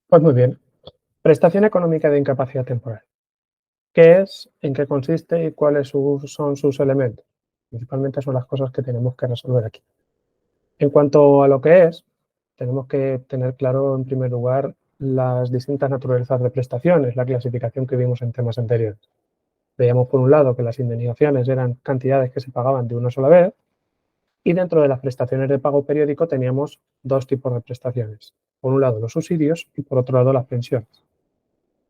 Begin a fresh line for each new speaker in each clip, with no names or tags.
Pues muy bien. Prestación económica de incapacidad temporal. ¿Qué es? ¿En qué consiste y cuáles son sus elementos? Principalmente son las cosas que tenemos que resolver aquí. En cuanto a lo que es, tenemos que tener claro, en primer lugar, las distintas naturalezas de prestaciones, la clasificación que vimos en temas anteriores. Veíamos, por un lado, que las indemnizaciones eran cantidades que se pagaban de una sola vez y dentro de las prestaciones de pago periódico teníamos dos tipos de prestaciones. Por un lado, los subsidios y, por otro lado, las pensiones.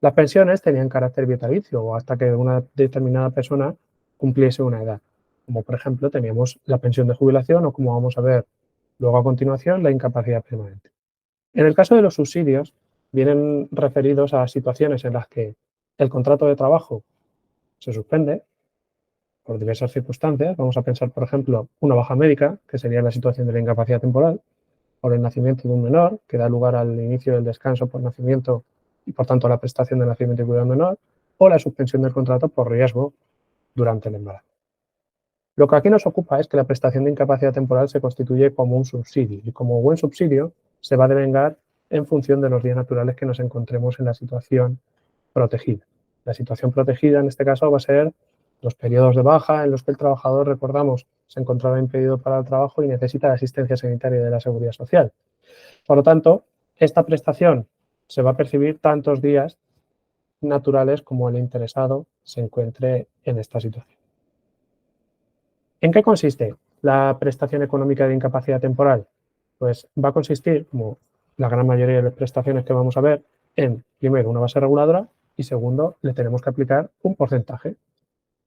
Las pensiones tenían carácter vitalicio o hasta que una determinada persona cumpliese una edad, como por ejemplo teníamos la pensión de jubilación o, como vamos a ver luego a continuación, la incapacidad permanente. En el caso de los subsidios, vienen referidos a situaciones en las que el contrato de trabajo se suspende por diversas circunstancias. Vamos a pensar, por ejemplo, una baja médica, que sería la situación de la incapacidad temporal, por el nacimiento de un menor, que da lugar al inicio del descanso por nacimiento y, por tanto, a la prestación de nacimiento y cuidado del menor, o la suspensión del contrato por riesgo durante el embarazo. Lo que aquí nos ocupa es que la prestación de incapacidad temporal se constituye como un subsidio y, como buen subsidio, se va a devengar en función de los días naturales que nos encontremos en la situación protegida. La situación protegida, en este caso, va a ser los periodos de baja en los que el trabajador, recordamos, se encontraba impedido para el trabajo y necesita la asistencia sanitaria de la Seguridad Social. Por lo tanto, esta prestación se va a percibir tantos días naturales como el interesado se encuentre en esta situación. ¿En qué consiste la prestación económica de incapacidad temporal? Pues va a consistir, como la gran mayoría de las prestaciones que vamos a ver, en, primero, una base reguladora y, segundo, le tenemos que aplicar un porcentaje.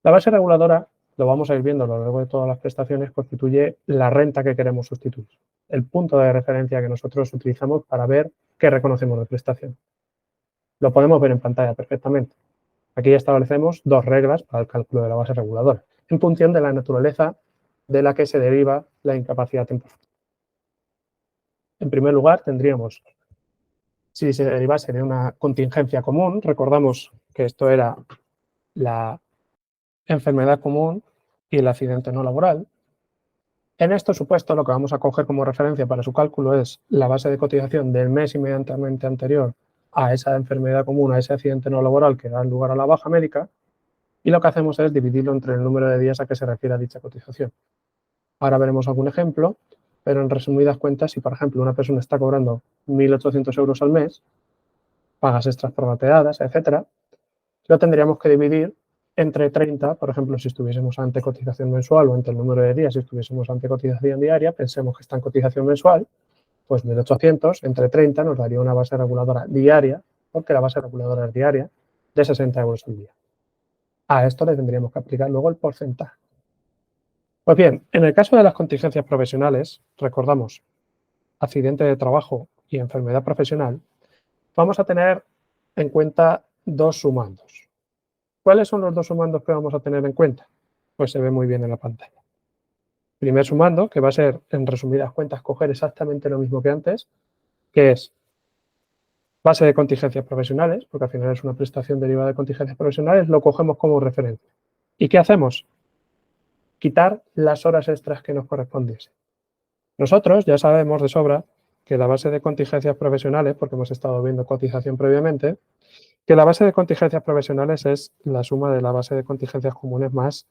La base reguladora, lo vamos a ir viendo a lo largo de todas las prestaciones, constituye la renta que queremos sustituir, el punto de referencia que nosotros utilizamos para ver qué reconocemos de prestación. Lo podemos ver en pantalla perfectamente. Aquí establecemos dos reglas para el cálculo de la base reguladora, en función de la naturaleza de la que se deriva la incapacidad temporal. En primer lugar, tendríamos, si se derivase de una contingencia común, recordamos que esto era la enfermedad común y el accidente no laboral. En este supuesto, lo que vamos a coger como referencia para su cálculo es la base de cotización del mes inmediatamente anterior a esa enfermedad común, a ese accidente no laboral que da lugar a la baja médica, y lo que hacemos es dividirlo entre el número de días a que se refiere a dicha cotización. Ahora veremos algún ejemplo, pero en resumidas cuentas, si por ejemplo una persona está cobrando 1.800 euros al mes, pagas extras prorrateadas, etcétera, lo tendríamos que dividir entre 30, por ejemplo, si estuviésemos ante cotización mensual o entre el número de días si estuviésemos ante cotización diaria, pensemos que está en cotización mensual, pues 1.800 entre 30 nos daría una base reguladora diaria, porque la base reguladora es diaria, de 60 euros al día. A esto le tendríamos que aplicar luego el porcentaje. Pues bien, en el caso de las contingencias profesionales, recordamos, accidente de trabajo y enfermedad profesional, vamos a tener en cuenta dos sumandos. ¿Cuáles son los dos sumandos que vamos a tener en cuenta? Pues se ve muy bien en la pantalla. Primer sumando, que va a ser, en resumidas cuentas, coger exactamente lo mismo que antes, que es base de contingencias profesionales, porque al final es una prestación derivada de contingencias profesionales, lo cogemos como referencia. ¿Y qué hacemos? Quitar las horas extras que nos correspondiesen. Nosotros ya sabemos de sobra que la base de contingencias profesionales, porque hemos estado viendo cotización previamente, que la base de contingencias profesionales es la suma de la base de contingencias comunes más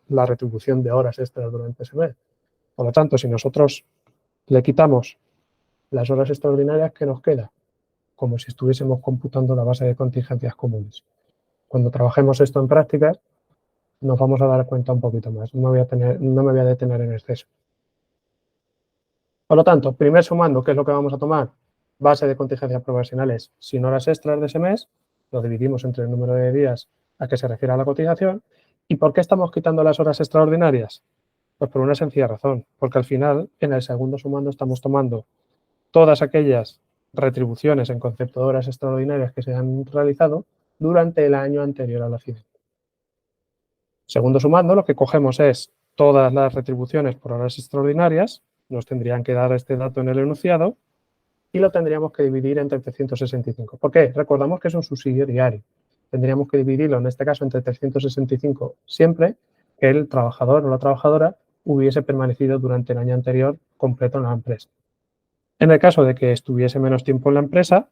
la retribución de horas extras durante ese mes. Por lo tanto, si nosotros le quitamos las horas extraordinarias, ¿qué nos queda? Como si estuviésemos computando la base de contingencias comunes. Cuando trabajemos esto en prácticas, nos vamos a dar cuenta un poquito más. No me voy a detener en exceso. Por lo tanto, primer sumando, ¿qué es lo que vamos a tomar? Base de contingencias profesionales sin horas extras de ese mes, lo dividimos entre el número de días a que se refiere a la cotización. ¿Y por qué estamos quitando las horas extraordinarias? Pues por una sencilla razón, porque al final, en el segundo sumando, estamos tomando todas aquellas retribuciones en concepto de horas extraordinarias que se han realizado durante el año anterior al accidente. Segundo sumando, lo que cogemos es todas las retribuciones por horas extraordinarias, nos tendrían que dar este dato en el enunciado y lo tendríamos que dividir entre 365. ¿Por qué? Recordamos que es un subsidio diario. Tendríamos que dividirlo, en este caso, entre 365 siempre que el trabajador o la trabajadora hubiese permanecido durante el año anterior completo en la empresa. En el caso de que estuviese menos tiempo en la empresa,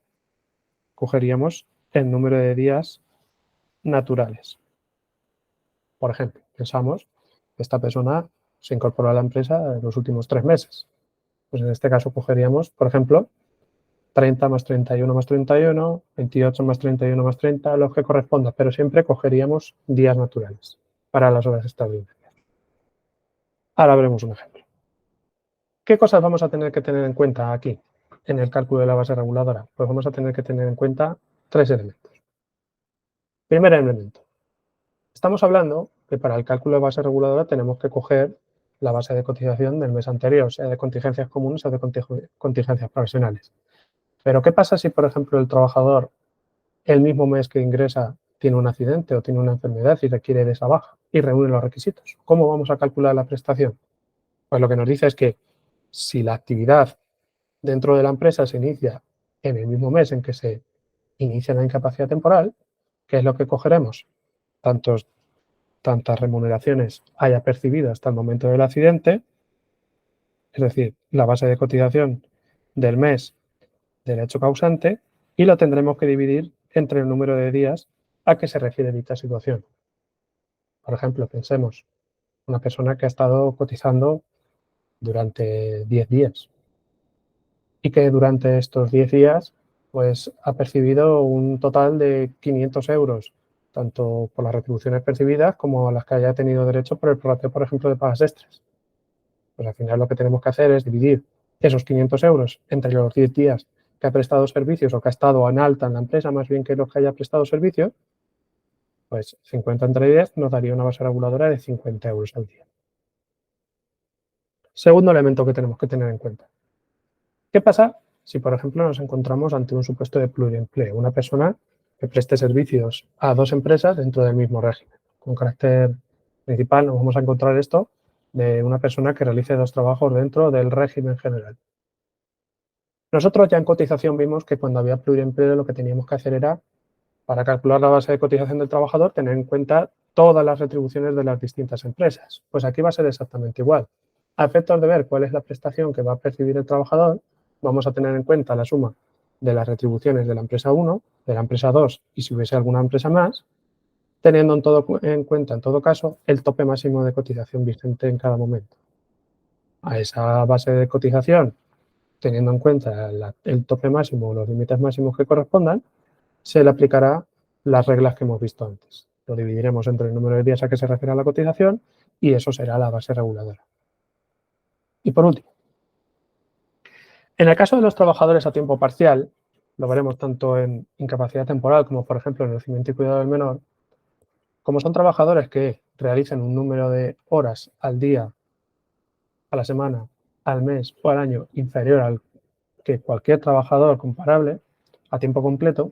cogeríamos el número de días naturales. Por ejemplo, pensamos que esta persona se incorporó a la empresa en los últimos 3 meses. Pues en este caso cogeríamos, por ejemplo, 30 más 31 más 31, 28 más 31 más 30, los que corresponda, pero siempre cogeríamos días naturales para las horas extraordinarias. Ahora veremos un ejemplo. ¿Qué cosas vamos a tener que tener en cuenta aquí en el cálculo de la base reguladora? Pues vamos a tener que tener en cuenta 3 elementos. Primer elemento. Estamos hablando que para el cálculo de base reguladora tenemos que coger la base de cotización del mes anterior, sea de contingencias comunes o de contingencias profesionales. Pero ¿qué pasa si, por ejemplo, el trabajador el mismo mes que ingresa tiene un accidente o tiene una enfermedad y requiere de esa baja y reúne los requisitos? ¿Cómo vamos a calcular la prestación? Pues lo que nos dice es que si la actividad dentro de la empresa se inicia en el mismo mes en que se inicia la incapacidad temporal, ¿qué es lo que cogeremos? Tantas remuneraciones haya percibido hasta el momento del accidente, es decir, la base de cotización del mes del hecho causante, y lo tendremos que dividir entre el número de días a que se refiere dicha situación. Por ejemplo, pensemos una persona que ha estado cotizando durante 10 días y que durante estos 10 días pues, ha percibido un total de 500 euros, tanto por las retribuciones percibidas como las que haya tenido derecho por el prorrateo, por ejemplo, de pagas extras. Pues al final lo que tenemos que hacer es dividir esos 500 euros entre los 10 días que ha prestado servicios o que ha estado en alta en la empresa, más bien que los que haya prestado servicios, pues 50 entre 10 nos daría una base reguladora de 50 euros al día. Segundo elemento que tenemos que tener en cuenta. ¿Qué pasa si, por ejemplo, nos encontramos ante un supuesto de pluriempleo? Una persona que preste servicios a 2 empresas dentro del mismo régimen. Con carácter principal nos vamos a encontrar esto de una persona que realice 2 trabajos dentro del régimen general. Nosotros ya en cotización vimos que cuando había pluriempleo lo que teníamos que hacer era, para calcular la base de cotización del trabajador, tener en cuenta todas las retribuciones de las distintas empresas. Pues aquí va a ser exactamente igual. A efectos de ver cuál es la prestación que va a percibir el trabajador, vamos a tener en cuenta la suma de las retribuciones de la empresa 1, de la empresa 2 y si hubiese alguna empresa más, teniendo en cuenta, en todo caso, el tope máximo de cotización vigente en cada momento. A esa base de cotización, teniendo en cuenta el tope máximo o los límites máximos que correspondan, se le aplicará las reglas que hemos visto antes. Lo dividiremos entre el número de días a que se refiere a la cotización y eso será la base reguladora. Y por último, en el caso de los trabajadores a tiempo parcial, lo veremos tanto en incapacidad temporal como, por ejemplo, en el nacimiento y cuidado del menor, como son trabajadores que realicen un número de horas al día, a la semana, al mes o al año inferior al que cualquier trabajador comparable a tiempo completo,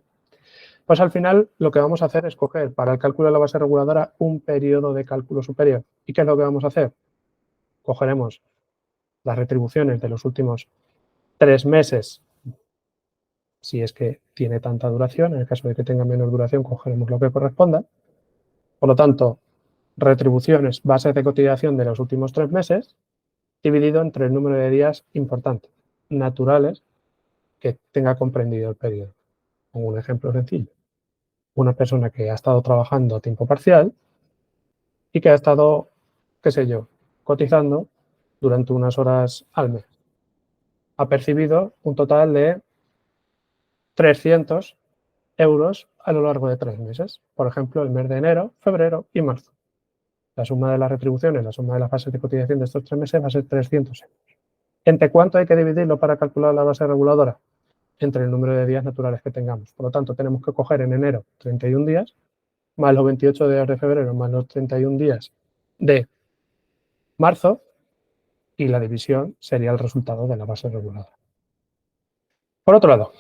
pues al final lo que vamos a hacer es coger para el cálculo de la base reguladora un periodo de cálculo superior. ¿Y qué es lo que vamos a hacer? Cogeremos las retribuciones de los últimos 3 meses, si es que tiene tanta duración. En el caso de que tenga menos duración, cogeremos lo que corresponda. Por lo tanto, retribuciones, base de cotización de los últimos 3 meses, dividido entre el número de días importantes, naturales, que tenga comprendido el periodo. Pongo un ejemplo sencillo. Una persona que ha estado trabajando a tiempo parcial y que ha estado, qué sé yo, cotizando durante unas horas al mes. Ha percibido un total de 300 euros a lo largo de 3 meses. Por ejemplo, el mes de enero, febrero y marzo. La suma de las retribuciones, la suma de las bases de cotización de estos 3 meses va a ser 300 euros. ¿Entre cuánto hay que dividirlo para calcular la base reguladora? Entre el número de días naturales que tengamos. Por lo tanto, tenemos que coger en enero 31 días, más los 28 días de febrero, más los 31 días de marzo, y la división sería el resultado de la base reguladora. Por otro lado,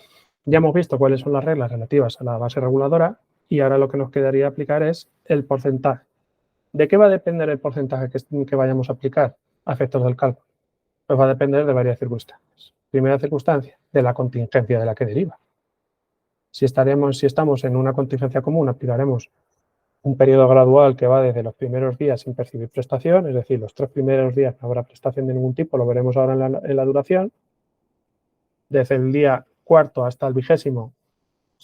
ya hemos visto cuáles son las reglas relativas a la base reguladora y ahora lo que nos quedaría aplicar es el porcentaje. ¿De qué va a depender el porcentaje que vayamos a aplicar a efectos del cálculo? Pues va a depender de varias circunstancias. Primera circunstancia, de la contingencia de la que deriva. Si estamos en una contingencia común, aplicaremos un periodo gradual que va desde los primeros días sin percibir prestación, es decir, los 3 primeros días no habrá prestación de ningún tipo, lo veremos ahora en la duración. Desde el día 4º hasta el 20º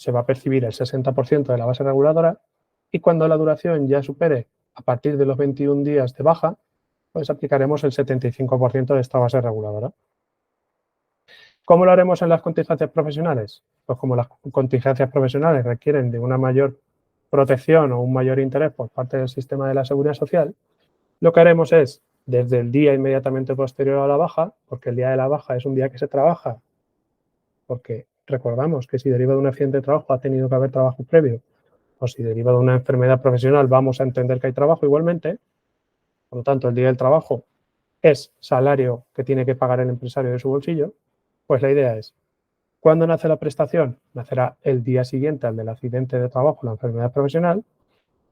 se va a percibir el 60% de la base reguladora y cuando la duración ya supere a partir de los 21 días de baja, pues aplicaremos el 75% de esta base reguladora. ¿Cómo lo haremos en las contingencias profesionales? Pues como las contingencias profesionales requieren de una mayor protección o un mayor interés por parte del sistema de la seguridad social, lo que haremos es, desde el día inmediatamente posterior a la baja, porque el día de la baja es un día que se trabaja, porque recordamos que si deriva de un accidente de trabajo ha tenido que haber trabajo previo, o si deriva de una enfermedad profesional vamos a entender que hay trabajo igualmente, por lo tanto el día del trabajo es salario que tiene que pagar el empresario de su bolsillo, pues la idea es, ¿cuándo nace la prestación? Nacerá el día siguiente al del accidente de trabajo, la enfermedad profesional,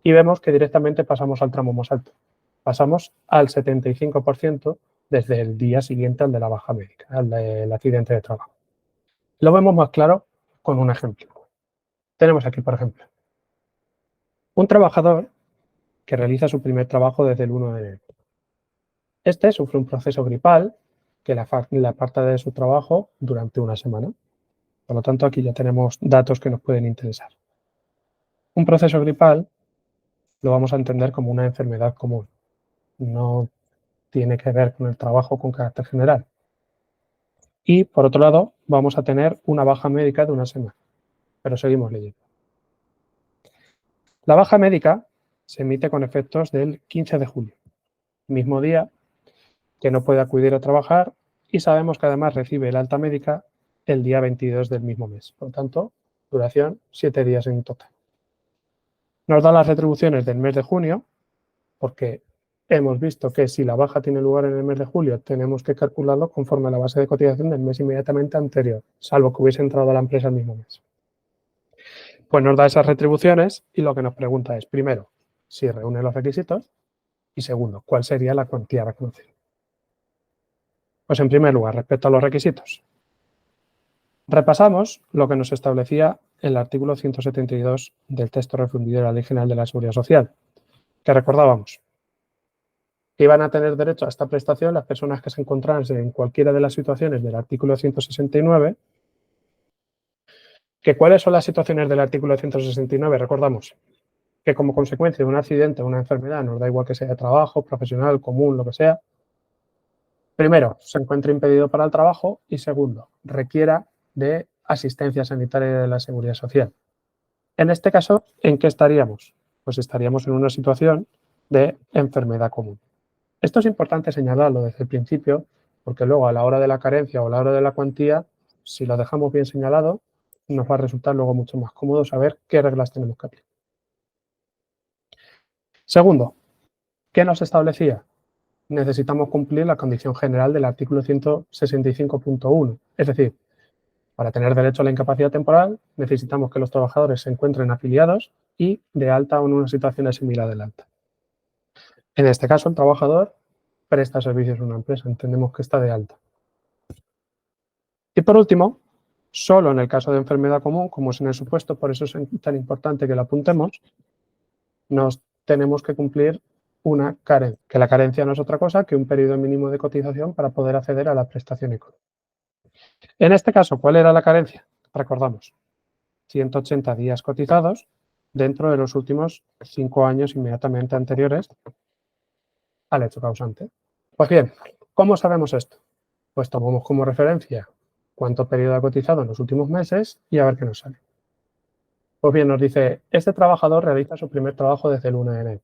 y vemos que directamente pasamos al tramo más alto. Pasamos al 75% desde el día siguiente al de la baja médica, al del accidente de trabajo. Lo vemos más claro con un ejemplo. Tenemos aquí, por ejemplo, un trabajador que realiza su primer trabajo desde el 1 de enero. Este sufre un proceso gripal que le aparta de su trabajo durante una semana. Por lo tanto, aquí ya tenemos datos que nos pueden interesar. Un proceso gripal lo vamos a entender como una enfermedad común. No tiene que ver con el trabajo con carácter general. Y, por otro lado, vamos a tener una baja médica de una semana. Pero seguimos leyendo. La baja médica se emite con efectos del 15 de julio, mismo día que no puede acudir a trabajar y sabemos que además recibe el alta médica el día 22 del mismo mes. Por lo tanto, duración 7 días en total. Nos da las retribuciones del mes de junio, porque hemos visto que si la baja tiene lugar en el mes de julio, tenemos que calcularlo conforme a la base de cotización del mes inmediatamente anterior, salvo que hubiese entrado a la empresa el mismo mes. Pues nos da esas retribuciones y lo que nos pregunta es, primero, si reúne los requisitos y segundo, cuál sería la cuantía reconocida. Pues en primer lugar, respecto a los requisitos, repasamos lo que nos establecía el artículo 172 del texto refundido de la Ley General de la Seguridad Social, que recordábamos que iban a tener derecho a esta prestación las personas que se encontraran en cualquiera de las situaciones del artículo 169. ¿Que cuáles son las situaciones del artículo 169? Recordamos que como consecuencia de un accidente o una enfermedad, nos da igual que sea de trabajo, profesional, común, lo que sea, primero, se encuentre impedido para el trabajo y segundo, requiera de asistencia sanitaria de la Seguridad Social. En este caso, ¿en qué estaríamos? Pues estaríamos en una situación de enfermedad común. Esto es importante señalarlo desde el principio, porque luego a la hora de la carencia o a la hora de la cuantía, si lo dejamos bien señalado, nos va a resultar luego mucho más cómodo saber qué reglas tenemos que aplicar. Segundo, ¿qué nos establecía? Necesitamos cumplir la condición general del artículo 165.1, es decir, para tener derecho a la incapacidad temporal necesitamos que los trabajadores se encuentren afiliados y de alta o en una situación asimilada del alta. En este caso, el trabajador presta servicios a una empresa, entendemos que está de alta. Y por último, solo en el caso de enfermedad común, como es en el supuesto, por eso es tan importante que lo apuntemos, nos tenemos que cumplir una carencia, que la carencia no es otra cosa que un periodo mínimo de cotización para poder acceder a la prestación económica. En este caso, ¿cuál era la carencia? Recordamos, 180 días cotizados dentro de los últimos 5 años inmediatamente anteriores al hecho causante. Pues bien, ¿cómo sabemos esto? Pues tomamos como referencia cuánto periodo ha cotizado en los últimos meses y a ver qué nos sale. Pues bien, nos dice, este trabajador realiza su primer trabajo desde el 1 de enero.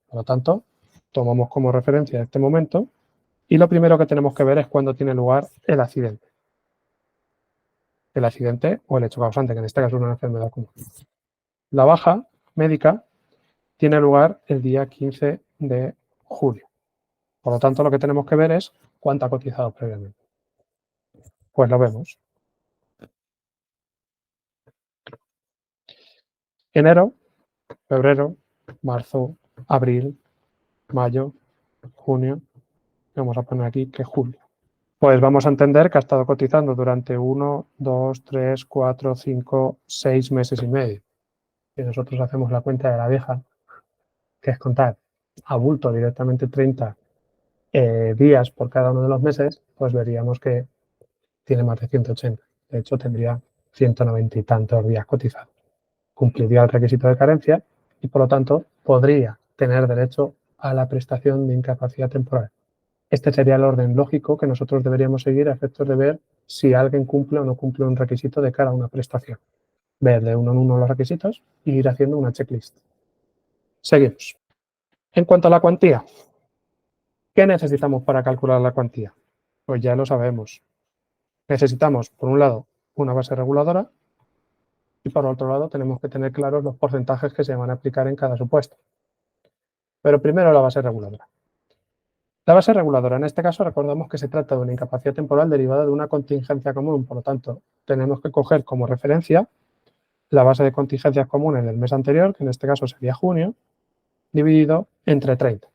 Por lo tanto, tomamos como referencia este momento y lo primero que tenemos que ver es cuándo tiene lugar el accidente. El accidente o el hecho causante, que en este caso es una enfermedad común. La baja médica tiene lugar el día 15 de julio. Por lo tanto, lo que tenemos que ver es cuánto ha cotizado previamente. Pues lo vemos. Enero, febrero, marzo, abril, mayo, junio. Vamos a poner aquí que julio. Pues vamos a entender que ha estado cotizando durante 1, 2, 3, 4, 5, 6 meses y medio. Si nosotros hacemos la cuenta de la vieja, que es contar a bulto directamente 30 días por cada uno de los meses, pues veríamos que tiene más de 180. De hecho, tendría 190 y tantos días cotizados. Cumpliría el requisito de carencia y, por lo tanto, podría tener derecho a la prestación de incapacidad temporal. Este sería el orden lógico que nosotros deberíamos seguir a efectos de ver si alguien cumple o no cumple un requisito de cara a una prestación. Ver de uno en uno los requisitos e ir haciendo una checklist. Seguimos. En cuanto a la cuantía, ¿qué necesitamos para calcular la cuantía? Pues ya lo sabemos. Necesitamos, por un lado, una base reguladora y por otro lado tenemos que tener claros los porcentajes que se van a aplicar en cada supuesto. Pero primero la base reguladora. La base reguladora, en este caso, recordamos que se trata de una incapacidad temporal derivada de una contingencia común. Por lo tanto, tenemos que coger como referencia la base de contingencias comunes del mes anterior, que en este caso sería junio, dividido entre 30.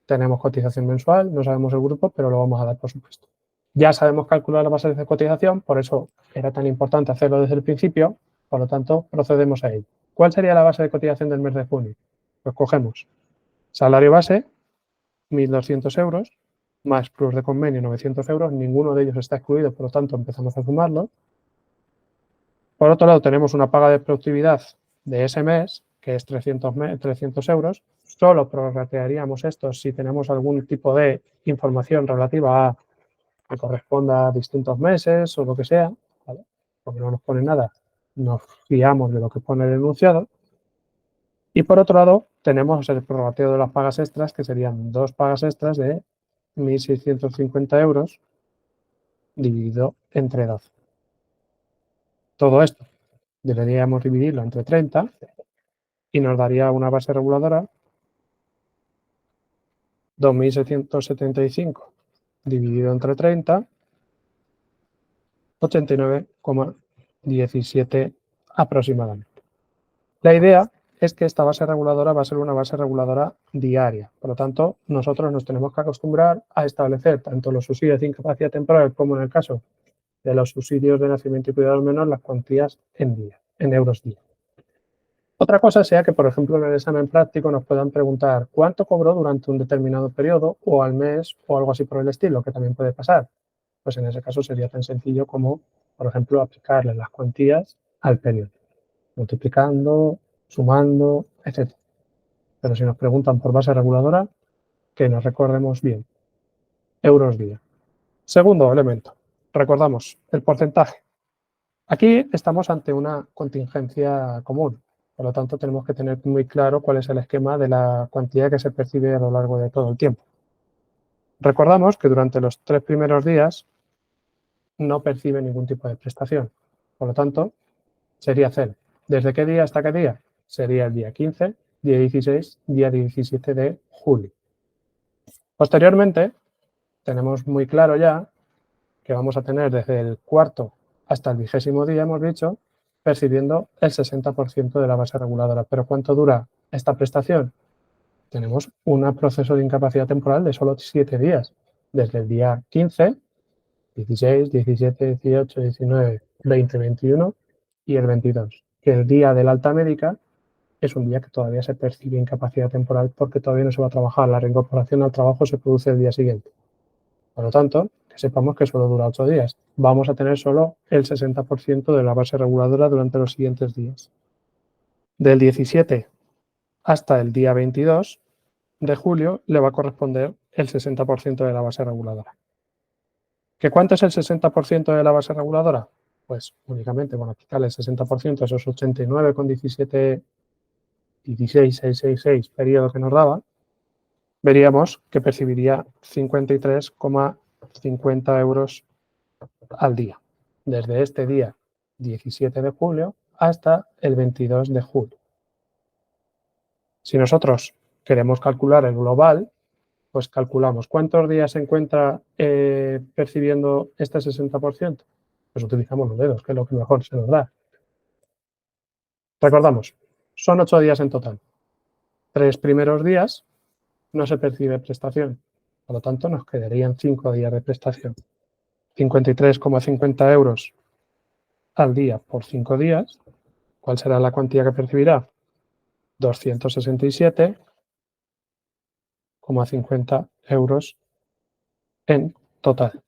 Tenemos cotización mensual, no sabemos el grupo, pero lo vamos a dar por supuesto. Ya sabemos calcular la base de cotización, por eso era tan importante hacerlo desde el principio, por lo tanto, procedemos a ello. ¿Cuál sería la base de cotización del mes de junio? Pues cogemos salario base, 1.200 euros, más plus de convenio, 900 euros, ninguno de ellos está excluido, por lo tanto, empezamos a sumarlo. Por otro lado, tenemos una paga de productividad de ese mes, que es 300 euros. Solo prorratearíamos esto si tenemos algún tipo de información relativa a que corresponda a distintos meses o lo que sea, ¿vale? Porque no nos pone nada, nos fiamos de lo que pone el enunciado. Y por otro lado, tenemos el prorrateo de las pagas extras, que serían 2 pagas extras de 1.650 euros dividido entre 12. Todo esto deberíamos dividirlo entre 30 y nos daría una base reguladora 2.675 dividido entre 30, 89,17 aproximadamente. La idea es que esta base reguladora va a ser una base reguladora diaria. Por lo tanto, nosotros nos tenemos que acostumbrar a establecer tanto los subsidios de incapacidad temporal como en el caso de los subsidios de nacimiento y cuidado menor, las cuantías en euros día. Otra cosa sea que, por ejemplo, en el examen práctico nos puedan preguntar cuánto cobró durante un determinado periodo o al mes o algo así por el estilo, que también puede pasar. Pues en ese caso sería tan sencillo como, por ejemplo, aplicarle las cuantías al periodo, multiplicando, sumando, etc. Pero si nos preguntan por base reguladora, que nos recordemos bien, euros día. Segundo elemento, recordamos el porcentaje. Aquí estamos ante una contingencia común. Por lo tanto, tenemos que tener muy claro cuál es el esquema de la cuantía que se percibe a lo largo de todo el tiempo. Recordamos que durante los 3 primeros días no percibe ningún tipo de prestación. Por lo tanto, sería cero. ¿Desde qué día hasta qué día? Sería el día 15, día 16, día 17 de julio. Posteriormente, tenemos muy claro ya que vamos a tener desde el cuarto hasta el 20º día, hemos dicho, percibiendo el 60% de la base reguladora. ¿Pero cuánto dura esta prestación? Tenemos un proceso de incapacidad temporal de solo 7 días, desde el día 15, 16, 17, 18, 19, 20, 21 y el 22, que el día del alta médica es un día que todavía se percibe incapacidad temporal porque todavía no se va a trabajar. La reincorporación al trabajo se produce el día siguiente. Por lo tanto, que sepamos que solo dura 8 días. Vamos a tener solo el 60% de la base reguladora durante los siguientes días. Del 17 hasta el día 22 de julio le va a corresponder el 60% de la base reguladora. ¿Que cuánto es el 60% de la base reguladora? Pues únicamente, bueno, quitarle el 60%, esos 89,17, 16,666 periodo que nos daba, veríamos que percibiría 53,50 euros al día, desde este día 17 de julio hasta el 22 de julio. Si nosotros queremos calcular el global, pues calculamos cuántos días se encuentra percibiendo este 60%. Pues utilizamos los dedos, que es lo que mejor se nos da. Recordamos, son 8 días en total. 3 primeros días no se percibe prestación. Por lo tanto, nos quedarían 5 días de prestación. 53,50 euros al día por 5 días. ¿Cuál será la cuantía que percibirá? 267,50 euros en total.